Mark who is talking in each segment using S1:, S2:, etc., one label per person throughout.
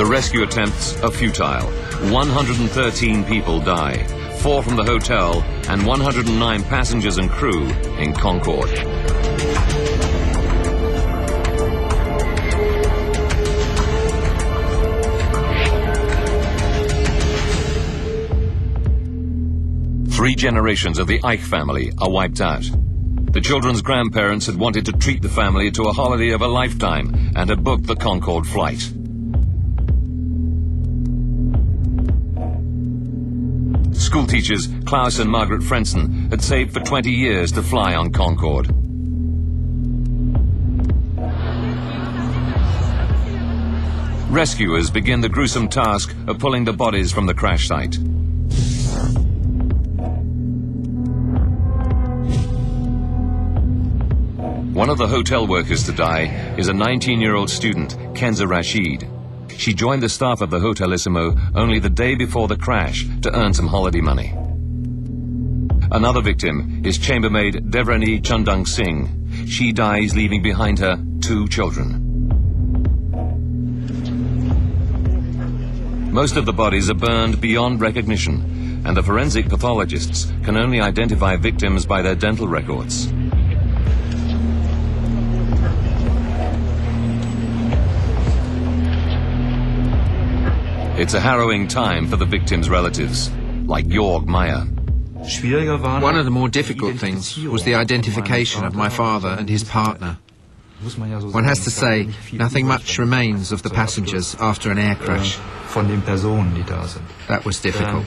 S1: The rescue attempts are futile. 113 people die, 4 from the hotel and 109 passengers and crew in Concorde. Three generations of the Eich family are wiped out. The children's grandparents had wanted to treat the family to a holiday of a lifetime and had booked the Concorde flight. Schoolteachers Klaus and Margaret Frentzen had saved for 20 years to fly on Concorde. Rescuers begin the gruesome task of pulling the bodies from the crash site. One of the hotel workers to die is a 19-year-old student, Kenza Rashid. She joined the staff of the Hotelissimo only the day before the crash to earn some holiday money. Another victim is chambermaid Devrani Chandang Singh. She dies leaving behind her 2 children. Most of the bodies are burned beyond recognition, and the forensic pathologists can only identify victims by their dental records. It's a harrowing time for the victims' relatives, like Georg Meyer.
S2: One of the more difficult things was the identification of my father and his partner. One has to say, nothing much remains of the passengers after an air crash. That was difficult.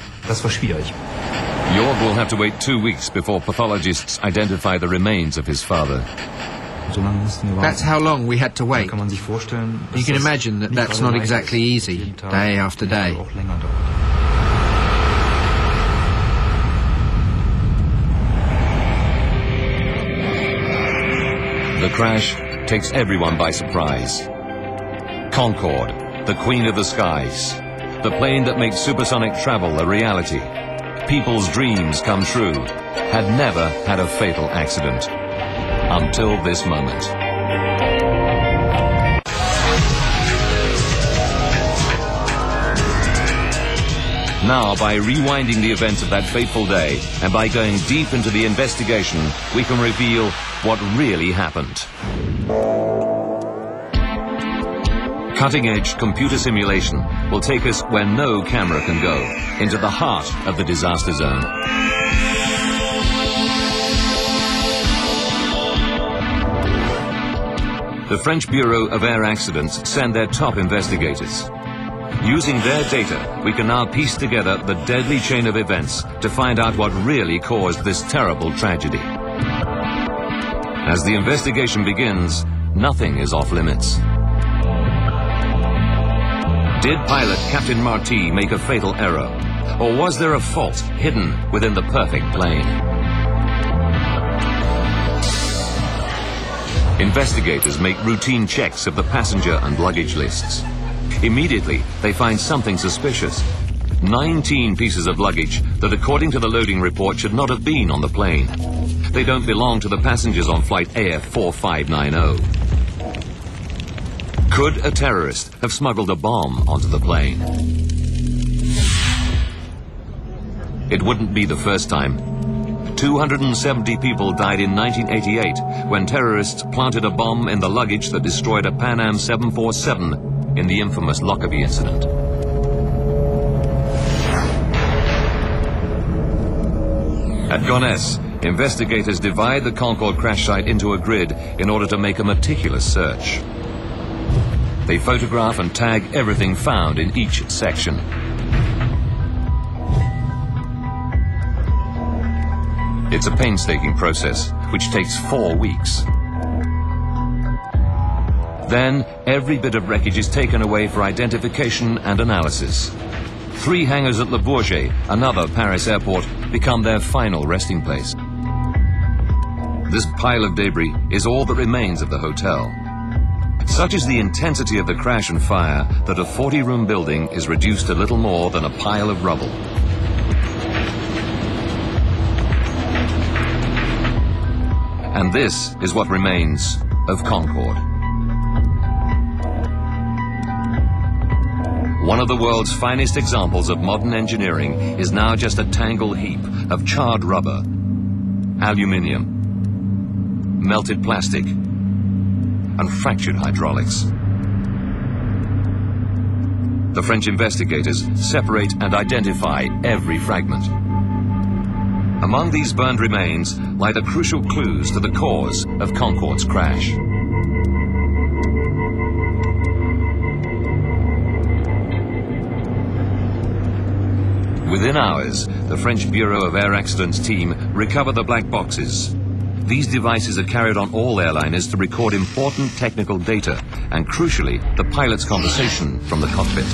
S1: Georg will have to wait 2 weeks before pathologists identify the remains of his father.
S2: That's how long we had to wait. You can imagine that that's not exactly easy, day after day.
S1: The crash takes everyone by surprise. Concorde, the queen of the skies, the plane that makes supersonic travel a reality, people's dreams come true, had never had a fatal accident. Until this moment. Now, by rewinding the events of that fateful day, and by going deep into the investigation, we can reveal what really happened. Cutting-edge computer simulation will take us where no camera can go, into the heart of the disaster zone. The French Bureau of Air Accidents send their top investigators. Using their data, we can now piece together the deadly chain of events to find out what really caused this terrible tragedy. As the investigation begins, nothing is off limits. Did pilot Captain Marty make a fatal error? Or was there a fault hidden within the perfect plane? Investigators make routine checks of the passenger and luggage lists. Immediately, they find something suspicious. 19 pieces of luggage that, according to the loading report, should not have been on the plane. They don't belong to the passengers on flight AF 4590. Could a terrorist have smuggled a bomb onto the plane? It wouldn't be the first time. 270 people died in 1988 when terrorists planted a bomb in the luggage that destroyed a Pan Am 747 in the infamous Lockerbie incident. At Gonesse, investigators divide the Concorde crash site into a grid in order to make a meticulous search. They photograph and tag everything found in each section. It's a painstaking process, which takes 4 weeks. Then, every bit of wreckage is taken away for identification and analysis. 3 hangars at Le Bourget, another Paris airport, become their final resting place. This pile of debris is all that remains of the hotel. Such is the intensity of the crash and fire that a 40-room building is reduced to little more than a pile of rubble. And this is what remains of Concorde. One of the world's finest examples of modern engineering is now just a tangled heap of charred rubber, aluminium, melted plastic, and fractured hydraulics. The French investigators separate and identify every fragment. Among these burned remains lie the crucial clues to the cause of Concorde's crash. Within hours, the French Bureau of Air Accidents team recover the black boxes. These devices are carried on all airliners to record important technical data and, crucially, the pilot's conversation from the cockpit.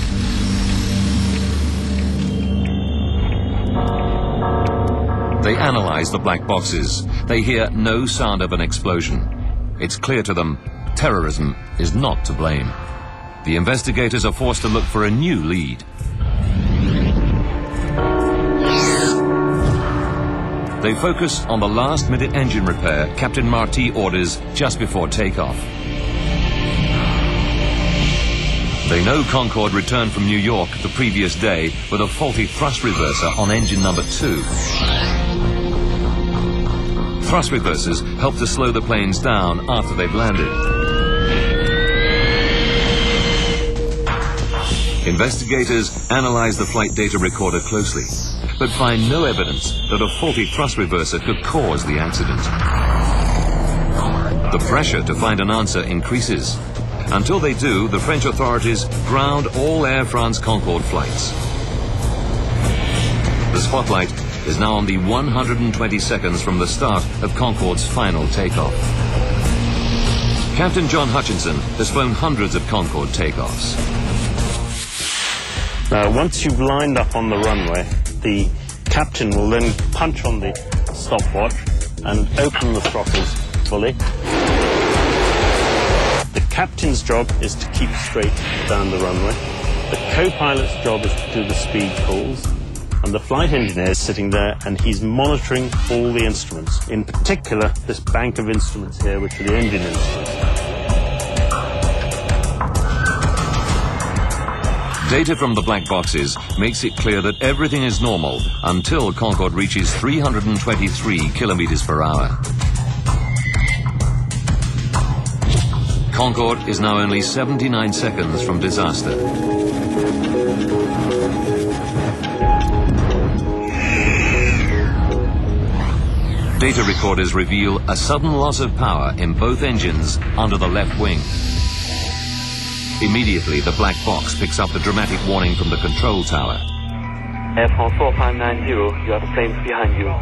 S1: They analyze the black boxes. They hear no sound of an explosion. It's clear to them terrorism is not to blame. The investigators are forced to look for a new lead. They focus on the last-minute engine repair Captain Marty orders just before takeoff. They know Concorde returned from New York the previous day with a faulty thrust reverser on engine number 2. Thrust reversers help to slow the planes down after they've landed. Investigators analyze the flight data recorder closely, but find no evidence that a faulty thrust reverser could cause the accident. The pressure to find an answer increases. Until they do, the French authorities ground all Air France Concorde flights. The spotlight is now on the 120 seconds from the start of Concorde's final takeoff. Captain John Hutchinson has flown hundreds of Concorde takeoffs.
S3: Now, once you've lined up on the runway, the captain will then punch on the stopwatch and open the throttles fully. The captain's job is to keep straight down the runway. The co-pilot's job is to do the speed calls. And the flight engineer is sitting there and he's monitoring all the instruments. In particular, this bank of instruments here, which are the engine instruments.
S1: Data from the black boxes makes it clear that everything is normal until Concorde reaches 323 kilometers per hour. Concorde is now only 79 seconds from disaster. Data recorders reveal a sudden loss of power in both engines under the left wing. Immediately, the black box picks up the dramatic warning from the control tower.
S4: Air France 4590, you have planes behind you.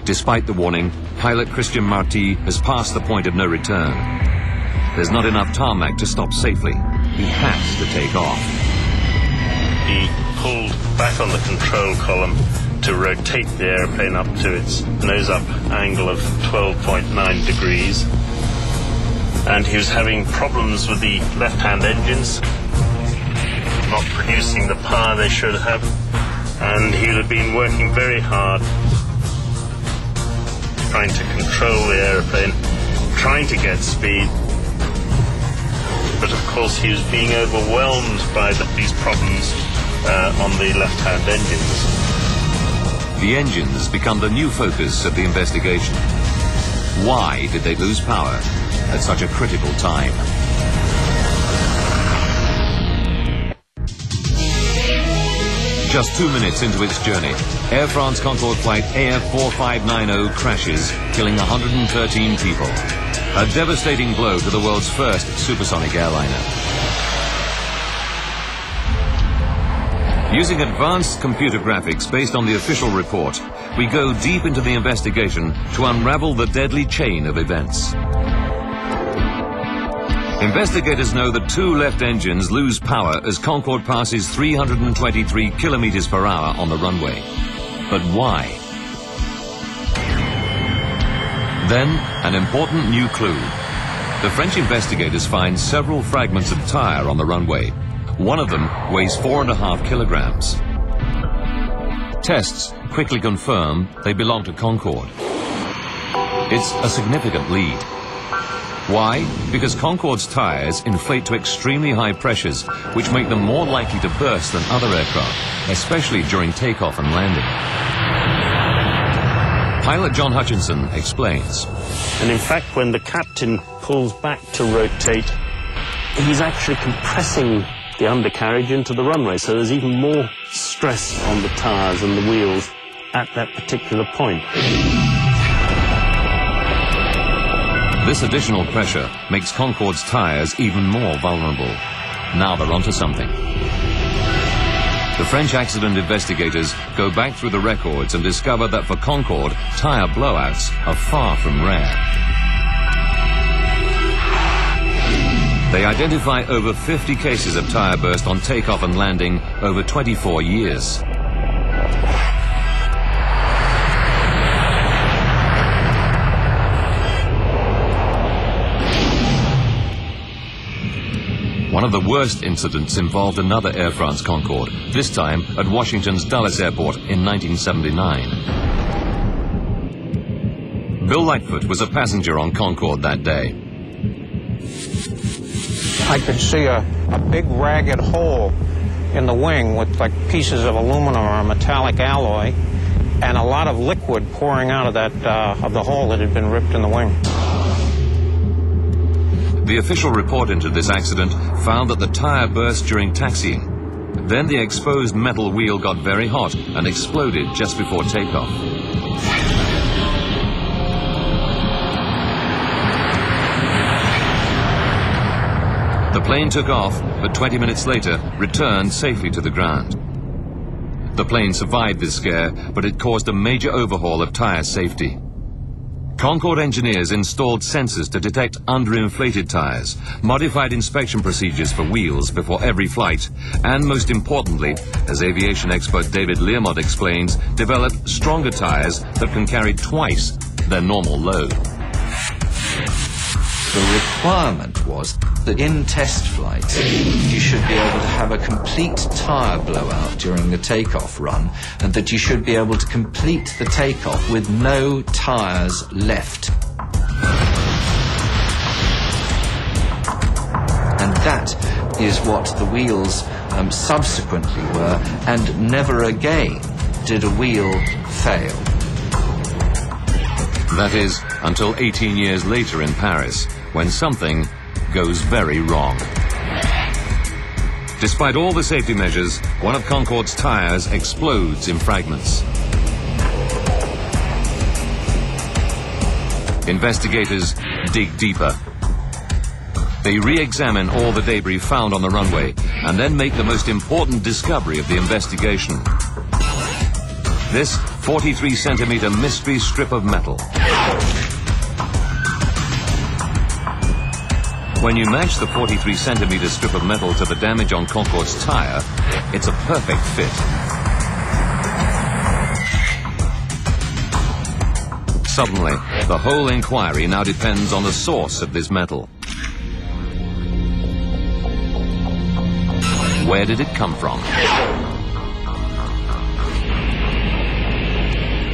S1: Despite the warning, pilot Christian Marty has passed the point of no return. There's not enough tarmac to stop safely. He has to take off.
S3: He pulled back on the control column to rotate the airplane up to its nose-up angle of 12.9 degrees. And he was having problems with the left-hand engines, not producing the power they should have. And he would have been working very hard, trying to control the airplane, trying to get speed. But of course he was being overwhelmed by these problems on the left-hand engines.
S1: The engines become the new focus of the investigation. Why did they lose power at such a critical time? Just 2 minutes into its journey, Air France Concorde flight AF 4590 crashes, killing 113 people. A devastating blow to the world's first supersonic airliner. Using advanced computer graphics based on the official report, we go deep into the investigation to unravel the deadly chain of events. Investigators know that 2 left engines lose power as Concorde passes 323 kilometers per hour on the runway. But why? Then, an important new clue. The French investigators find several fragments of tire on the runway. One of them weighs 4.5 kilograms. Tests quickly confirm they belong to Concorde. It's a significant lead. Why? Because Concorde's tires inflate to extremely high pressures, which make them more likely to burst than other aircraft, especially during takeoff and landing. Pilot John Hutchinson explains.
S3: And in fact, when the captain pulls back to rotate, he's actually compressing the undercarriage into the runway, so there's even more stress on the tires and the wheels at that particular point.
S1: This additional pressure makes Concorde's tires even more vulnerable. Now they're onto something. The French accident investigators go back through the records and discover that for Concorde, tire blowouts are far from rare. They identify over 50 cases of tire burst on takeoff and landing over 24 years. One of the worst incidents involved another Air France Concorde, this time at Washington's Dulles Airport in 1979. Bill Lightfoot was a passenger on Concorde that day.
S5: I could see a big ragged hole in the wing with like pieces of aluminum or a metallic alloy, and a lot of liquid pouring out of that of the hole that had been ripped in the wing.
S1: The official report into this accident found that the tire burst during taxiing. Then the exposed metal wheel got very hot and exploded just before takeoff. The plane took off, but 20 minutes later returned safely to the ground. The plane survived this scare, but it caused a major overhaul of tire safety. Concorde engineers installed sensors to detect underinflated tires, modified inspection procedures for wheels before every flight, and most importantly, as aviation expert David Learmont explains, developed stronger tires that can carry twice their normal load.
S6: The requirement was that in test flights you should be able to have a complete tyre blowout during the takeoff run, and that you should be able to complete the takeoff with no tyres left. And that is what the wheels subsequently were, and never again did a wheel fail.
S1: That is, until 18 years later in Paris, when something goes very wrong. Despite all the safety measures, one of Concorde's tires explodes in fragments. Investigators dig deeper. They re-examine all the debris found on the runway and then make the most important discovery of the investigation. This 43-centimeter mystery strip of metal. When you match the 43-centimeter strip of metal to the damage on Concorde's tire, it's a perfect fit. Suddenly, the whole inquiry now depends on the source of this metal. Where did it come from?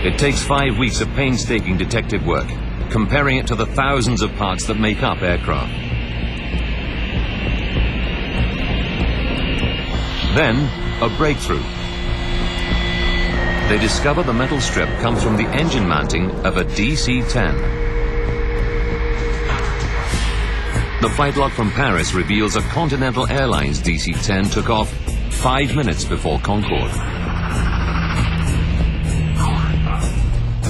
S1: It takes 5 weeks of painstaking detective work, comparing it to the thousands of parts that make up aircraft. Then, a breakthrough. They discover the metal strip comes from the engine mounting of a DC-10. The flight log from Paris reveals a Continental Airlines DC-10 took off 5 minutes before Concorde.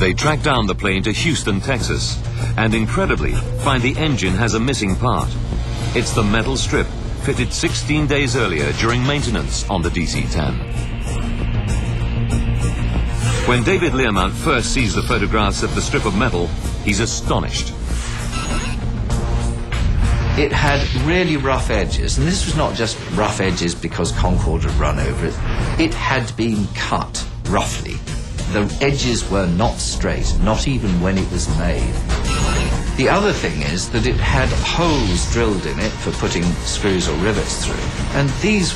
S1: They track down the plane to Houston, Texas, and incredibly find the engine has a missing part. It's the metal strip fitted 16 days earlier during maintenance on the DC-10. When David Learmont first sees the photographs of the strip of metal, he's astonished.
S6: It had really rough edges, and this was not just rough edges because Concorde had run over it. It had been cut roughly. The edges were not straight, not even when it was made. The other thing is that it had holes drilled in it for putting screws or rivets through, and these